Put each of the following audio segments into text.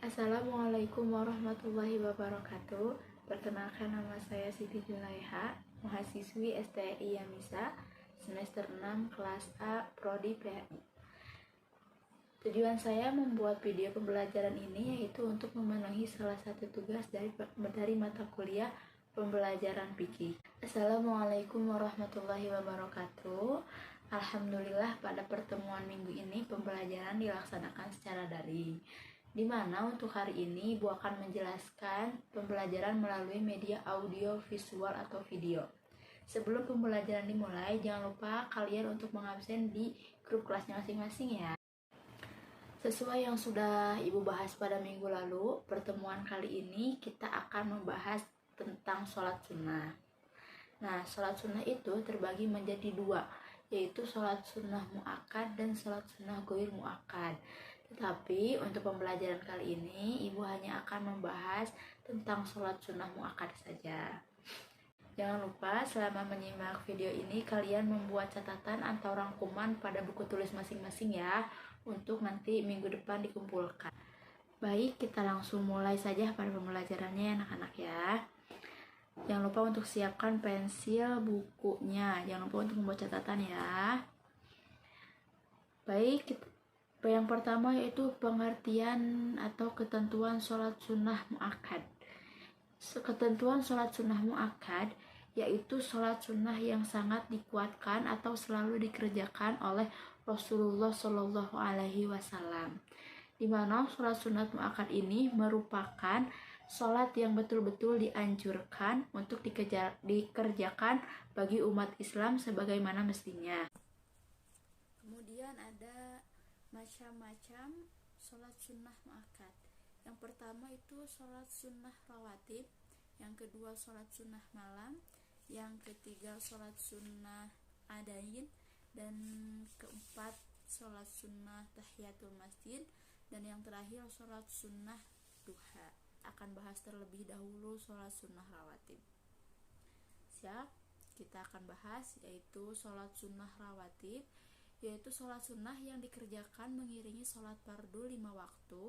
Assalamualaikum warahmatullahi wabarakatuh. Perkenalkan, nama saya Siti Julaiha, mahasiswi STI Yamisa, semester 6 kelas A, Prodi PAI. Tujuan saya membuat video pembelajaran ini yaitu untuk memenuhi salah satu tugas dari mata kuliah pembelajaran fikih. Assalamualaikum warahmatullahi wabarakatuh. Alhamdulillah, pada pertemuan minggu ini pembelajaran dilaksanakan secara daring, di mana untuk hari ini Ibu akan menjelaskan pembelajaran melalui media audio, visual, atau video. Sebelum pembelajaran dimulai, jangan lupa kalian untuk mengabsen di grup kelasnya masing-masing ya. Sesuai yang sudah Ibu bahas pada minggu lalu, pertemuan kali ini kita akan membahas tentang sholat sunnah. Nah, sholat sunnah itu terbagi menjadi dua, yaitu sholat sunnah mu'akkad dan sholat sunnah ghair mu'akkad. Tetapi untuk pembelajaran kali ini Ibu hanya akan membahas tentang sholat sunnah mu'akkad saja. Jangan lupa selama menyimak video ini kalian membuat catatan atau rangkuman pada buku tulis masing-masing ya, untuk nanti minggu depan dikumpulkan. Baik, kita langsung mulai saja pada pembelajarannya anak-anak ya. Jangan lupa untuk siapkan pensil, bukunya. Jangan lupa untuk membuat catatan ya. Baik, yang pertama yaitu pengertian atau ketentuan sholat sunnah mu'akkad. Ketentuan sholat sunnah mu'akkad yaitu sholat sunnah yang sangat dikuatkan atau selalu dikerjakan oleh Rasulullah Shallallahu Alaihi Wasallam, di mana sholat sunnah mu'akkad ini merupakan sholat yang betul-betul dianjurkan untuk dikerjakan bagi umat Islam sebagaimana mestinya. Kemudian ada macam-macam sholat sunnah mu'akkad. Yang pertama itu sholat sunnah rawatib, yang kedua sholat sunnah malam, yang ketiga sholat sunnah adain, dan keempat sholat sunnah tahiyatul masjid, dan yang terakhir sholat sunnah duha. Akan bahas terlebih dahulu sholat sunnah rawatib. Siap? Kita akan bahas yaitu sholat sunnah rawatib, yaitu sholat sunnah yang dikerjakan mengiringi sholat fardu 5 waktu,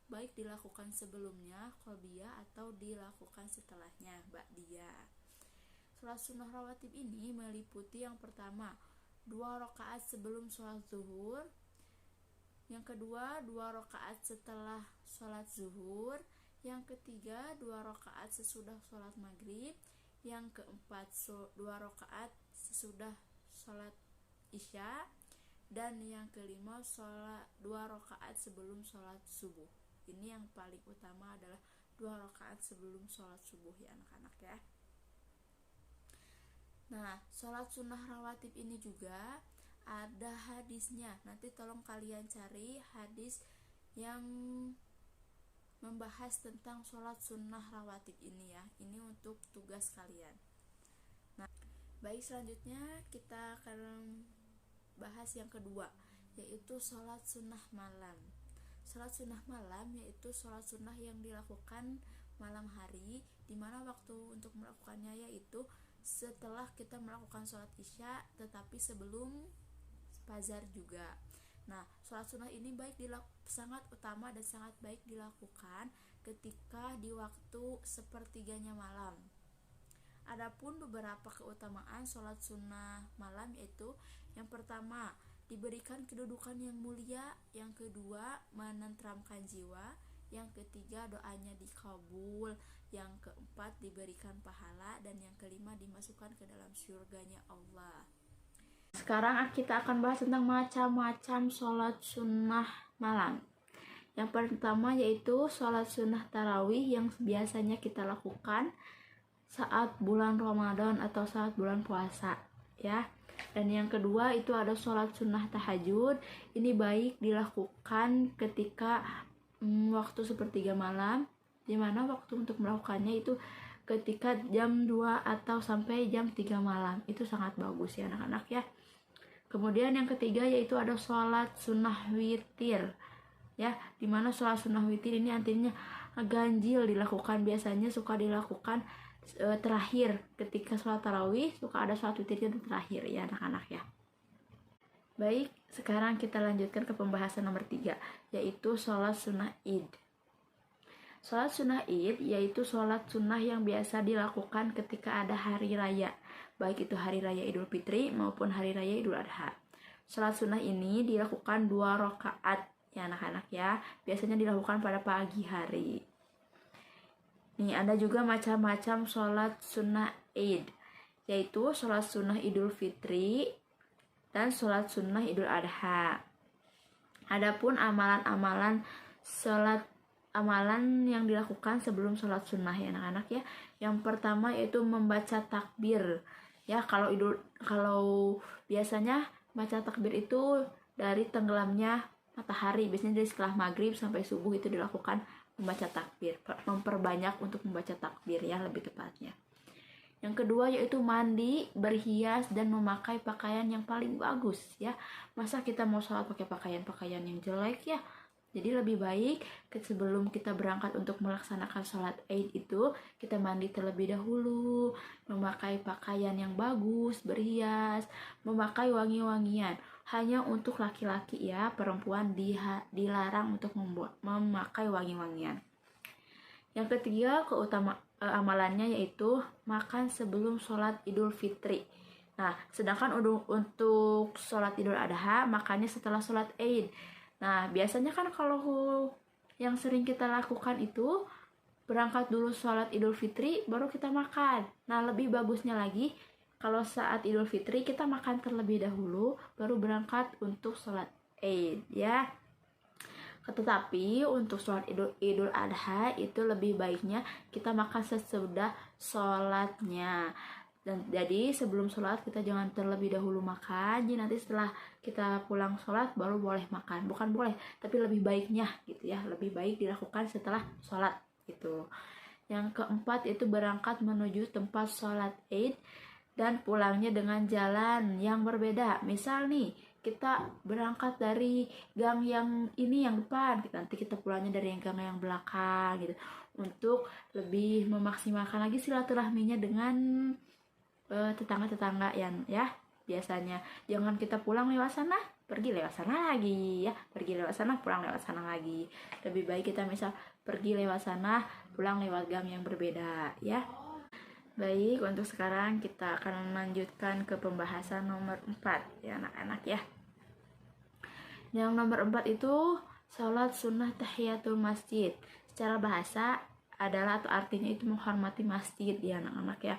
baik dilakukan sebelumnya qobliyah atau dilakukan setelahnya ba'diyah. Sholat sunnah rawatib ini meliputi yang pertama 2 rakaat sebelum sholat zuhur, yang kedua 2 rakaat setelah sholat zuhur, yang ketiga 2 rakaat sesudah sholat maghrib, yang keempat 2 rakaat sesudah sholat isya, dan yang kelima 2 rakaat sebelum sholat subuh. Ini yang paling utama adalah 2 rakaat sebelum sholat subuh ya anak-anak ya. Nah, sholat sunnah rawatib ini juga ada hadisnya. Nanti tolong kalian cari hadis yang membahas tentang sholat sunnah rawatib ini ya. Ini untuk tugas kalian. Nah, baik, selanjutnya kita akan bahas yang kedua, yaitu sholat sunnah malam. Sholat sunnah malam yaitu sholat sunnah yang dilakukan malam hari, dimana waktu untuk melakukannya yaitu setelah kita melakukan sholat isya, tetapi sebelum fajar juga. Nah, sholat sunnah ini sangat utama dan sangat baik dilakukan ketika di waktu sepertiganya malam. Adapun beberapa keutamaan sholat sunnah malam yaitu yang pertama diberikan kedudukan yang mulia, yang kedua menenteramkan jiwa, yang ketiga doanya dikabul, yang keempat diberikan pahala, dan yang kelima dimasukkan ke dalam surganya Allah. Sekarang kita akan bahas tentang macam-macam sholat sunnah malam. Yang pertama yaitu sholat sunnah tarawih yang biasanya kita lakukan saat bulan Ramadan atau saat bulan puasa ya. Dan yang kedua itu ada sholat sunnah tahajud. Ini baik dilakukan ketika waktu sepertiga malam, dimana waktu untuk melakukannya itu ketika jam 2 atau sampai jam 3 malam. Itu sangat bagus ya anak-anak ya. Kemudian yang ketiga yaitu ada sholat sunnah witir ya, dimana sholat sunnah witir ini artinya ganjil dilakukan. Biasanya suka dilakukan terakhir ketika sholat tarawih, suka ada sholat witirnya terakhir ya anak-anak ya. Baik, sekarang kita lanjutkan ke pembahasan nomor 3, yaitu sholat sunnah id. Sholat sunnah Id yaitu sholat sunnah yang biasa dilakukan ketika ada hari raya, baik itu hari raya Idul Fitri maupun hari raya Idul Adha. Sholat sunnah ini dilakukan 2 rakaat ya anak-anak ya, biasanya dilakukan pada pagi hari. Nih ada juga macam-macam sholat sunnah Id, yaitu sholat sunnah Idul Fitri dan sholat sunnah Idul Adha. Adapun amalan yang dilakukan sebelum sholat sunnah ya anak-anak ya. Yang pertama yaitu membaca takbir. Ya, kalau biasanya baca takbir itu dari tenggelamnya matahari, biasanya dari setelah maghrib sampai subuh itu dilakukan membaca takbir, memperbanyak untuk membaca takbir ya lebih tepatnya. Yang kedua yaitu mandi, berhias, dan memakai pakaian yang paling bagus ya. Masa kita mau sholat pakai pakaian yang jelek ya? Jadi lebih baik sebelum kita berangkat untuk melaksanakan sholat Id itu, kita mandi terlebih dahulu, memakai pakaian yang bagus, berhias, memakai wangi-wangian. Hanya untuk laki-laki ya, perempuan dilarang untuk memakai wangi-wangian. Yang ketiga amalannya yaitu makan sebelum sholat Idul Fitri. Nah, sedangkan untuk sholat Idul Adha makannya setelah sholat Id. Nah, biasanya kan kalau yang sering kita lakukan itu berangkat dulu sholat Idul Fitri baru kita makan. Nah, lebih bagusnya lagi kalau saat Idul Fitri kita makan terlebih dahulu baru berangkat untuk sholat Id ya. Tetapi untuk sholat Idul Adha itu lebih baiknya kita makan sesudah sholatnya. Dan jadi sebelum sholat kita jangan terlebih dahulu makan, jadi nanti setelah kita pulang sholat baru boleh makan. Bukan boleh, tapi lebih baiknya gitu ya, lebih baik dilakukan setelah sholat gitu. Yang keempat itu berangkat menuju tempat sholat Id dan pulangnya dengan jalan yang berbeda. Misal nih kita berangkat dari gang yang ini yang depan, nanti kita pulangnya dari gang yang belakang gitu, untuk lebih memaksimalkan lagi silaturahminya dengan tetangga-tetangga yang ya. Biasanya jangan kita pulang lewat sana pergi lewat sana lagi ya, pergi lewat sana pulang lewat sana lagi. Lebih baik kita misal pergi lewat sana pulang lewat gang yang berbeda ya. Baik, untuk sekarang kita akan melanjutkan ke pembahasan nomor 4 ya anak-anak ya. Yang nomor 4 itu sholat sunnah tahiyatul masjid. Secara bahasa adalah atau artinya itu menghormati masjid ya anak-anak ya.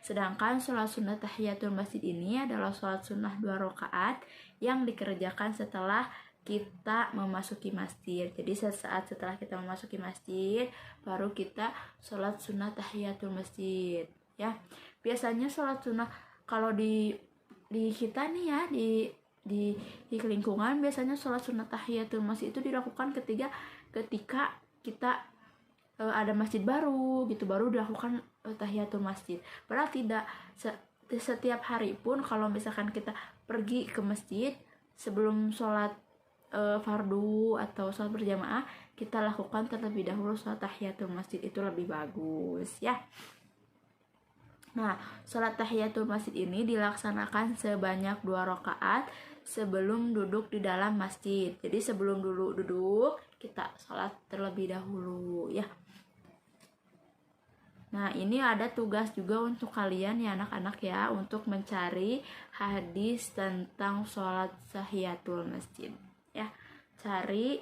Sedangkan sholat sunnah tahiyatul masjid ini adalah sholat sunnah 2 rakaat yang dikerjakan setelah kita memasuki masjid. Jadi sesaat setelah kita memasuki masjid baru kita sholat sunnah tahiyatul masjid ya. Biasanya sholat sunnah kalau di kita nih ya, di lingkungan biasanya sholat sunnah tahiyatul masjid itu dilakukan ketika kita ada masjid baru gitu, baru dilakukan tahiyatul masjid. Padahal tidak setiap hari pun kalau misalkan kita pergi ke masjid sebelum sholat fardu atau sholat berjamaah, kita lakukan terlebih dahulu sholat tahiyatul masjid, itu lebih bagus ya. Nah, sholat tahiyatul masjid ini dilaksanakan sebanyak 2 rakaat sebelum duduk di dalam masjid. Jadi sebelum duduk kita sholat terlebih dahulu ya. Nah, ini ada tugas juga untuk kalian ya anak-anak ya, untuk mencari hadis tentang sholat tahiyatul masjid ya. Cari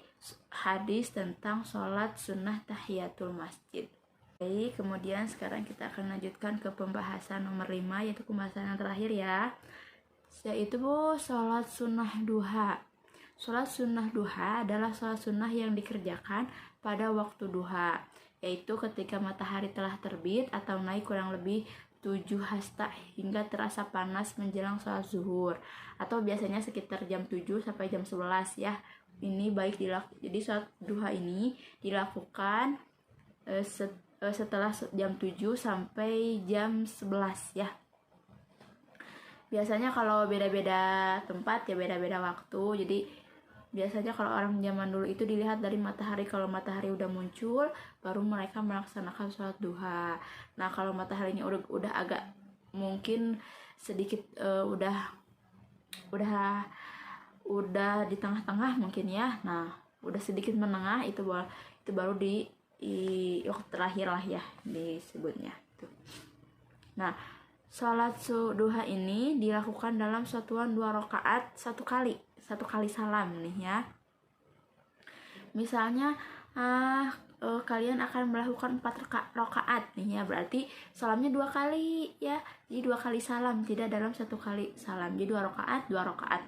hadis tentang sholat sunnah tahiyatul masjid. Baik, kemudian sekarang kita akan lanjutkan ke pembahasan nomor 5, yaitu pembahasan yang terakhir ya, yaitu sholat sunnah duha. Sholat sunnah duha adalah sholat sunnah yang dikerjakan pada waktu duha, yaitu ketika matahari telah terbit atau naik kurang lebih 7 hasta hingga terasa panas menjelang sholat zuhur, atau biasanya sekitar jam 7 sampai jam 11 ya. Ini baik jadi sholat duha ini dilakukan setelah jam 7 sampai jam 11 ya. Biasanya kalau beda-beda tempat ya beda-beda waktu. Jadi biasanya kalau orang zaman dulu itu dilihat dari matahari. Kalau matahari udah muncul baru mereka melaksanakan sholat duha. Nah, kalau mataharinya udah agak mungkin sedikit udah di tengah-tengah mungkin ya. Nah, udah sedikit menengah itu baru waktu terakhir lah ya disebutnya tuh. Nah, sholat duha ini dilakukan dalam satuan 2 rakaat satu kali salam nih ya. Misalnya kalian akan melakukan 4 rakaat nih ya, berarti salamnya 2 kali ya, jadi 2 kali salam, tidak dalam 1 kali salam. Jadi 2 rakaat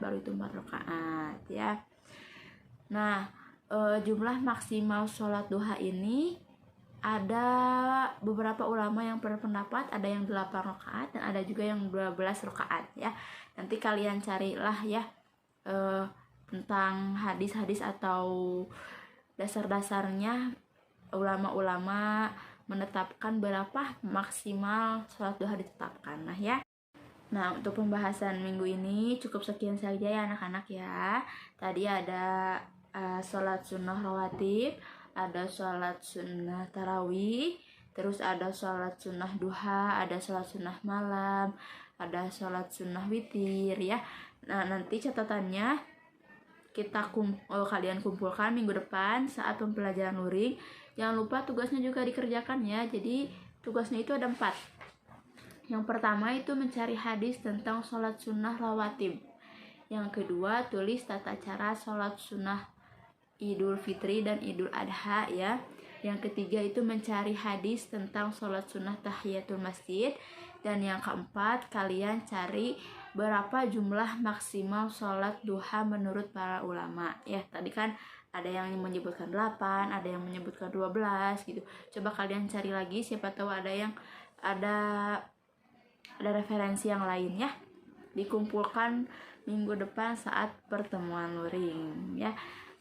baru itu 4 rakaat ya. Nah, jumlah maksimal sholat duha ini ada beberapa ulama yang berpendapat ada yang 8 rakaat dan ada juga yang 12 rakaat ya. Nanti kalian carilah ya tentang hadis-hadis atau dasar-dasarnya ulama-ulama menetapkan berapa maksimal sholat duha ditetapkan. Nah ya. Nah, untuk pembahasan minggu ini cukup sekian saja ya anak-anak ya. Tadi ada sholat sunnah rawatib, ada sholat sunnah tarawih, terus ada sholat sunnah duha, ada sholat sunnah malam, ada sholat sunnah witir ya. Nah, nanti catatannya kalian kumpulkan minggu depan saat pembelajaran luring. Jangan lupa tugasnya juga dikerjakan ya. Jadi tugasnya itu ada 4. Yang pertama itu mencari hadis tentang sholat sunnah rawatib. Yang kedua, tulis tata cara sholat sunnah Idul Fitri dan Idul Adha ya. Yang ketiga itu mencari hadis tentang sholat sunnah tahiyatul masjid. Dan yang keempat, kalian cari berapa jumlah maksimal sholat duha menurut para ulama ya. Tadi kan ada yang menyebutkan 8, ada yang menyebutkan 12 gitu. Coba kalian cari lagi, siapa tahu ada yang ada referensi yang lain ya. Dikumpulkan minggu depan saat pertemuan luring ya.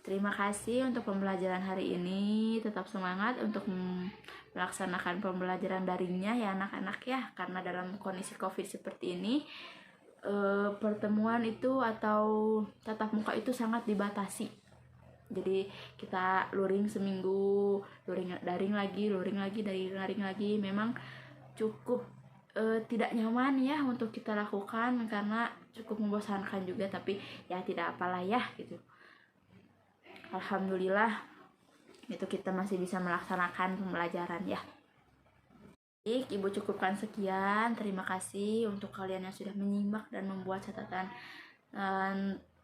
Terima kasih untuk pembelajaran hari ini. Tetap semangat untuk melaksanakan pembelajaran daringnya ya anak-anak ya. Karena dalam kondisi COVID seperti ini pertemuan itu atau tatap muka itu sangat dibatasi. Jadi kita luring seminggu, daring lagi, memang cukup tidak nyaman ya untuk kita lakukan karena cukup membosankan juga, tapi ya tidak apalah ya gitu. Alhamdulillah itu kita masih bisa melaksanakan pembelajaran ya. Baik, Ibu cukupkan sekian. Terima kasih untuk kalian yang sudah menyimak dan membuat catatan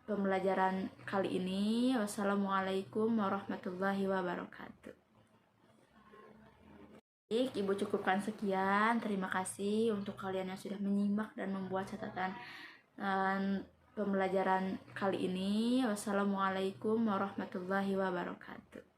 pembelajaran kali ini. Wassalamualaikum warahmatullahi wabarakatuh. Baik, Ibu cukupkan sekian. Terima kasih untuk kalian yang sudah menyimak dan membuat catatan pembelajaran kali ini. Wassalamualaikum warahmatullahi wabarakatuh.